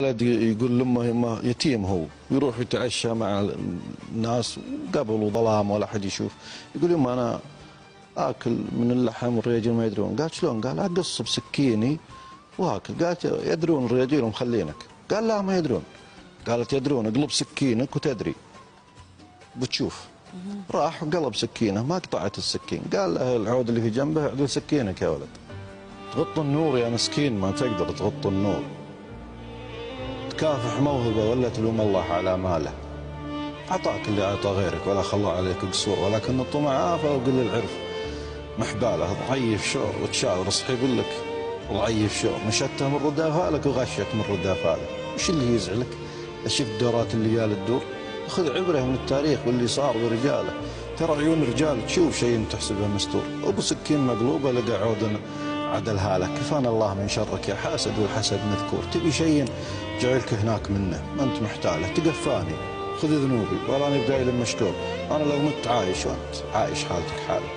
ولد يقول لامه يما يتيم هو، يروح يتعشى مع الناس قبل وظلام ولا حد يشوف، يقول يما انا اكل من اللحم والرجل ما يدرون. قالت شلون؟ قال اقص بسكيني واكل. قالت يدرون الرجال ومخلينك؟ قال لا ما يدرون. قالت يدرون، اقلب سكينك وتدري بتشوف. راح وقلب سكينه ما قطعت السكين. قال له العود اللي في جنبه اعدل سكينك يا ولد. تغط النور يا مسكين، ما تقدر تغط النور. تكافح موهبه ولا تلوم الله على ماله. اعطاك اللي اعطى غيرك ولا خلى عليك قصور، ولكن الطمع آفة وقل العرف محباله. ضعيف شعور وتشاور اصحي يقول لك ضعيف شعور، مشته من رد افعالك وغشك من رد افعالك. وش اللي يزعلك؟ شفت دورات الليالي تدور؟ خذ عبره من التاريخ واللي صار ورجاله. ترى عيون الرجال تشوف شيء تحسبه مستور. ابو سكين مقلوبه لقى عود عدلها لك. كفانا الله من شرك يا حاسد، والحسد مذكور. تبي شيء جعلك هناك منه ما انت محتاله. تقفاني خذ ذنوبي ولا انا بقايل مشكور. انا لو مت عايش وانت عايش حالتك حالك.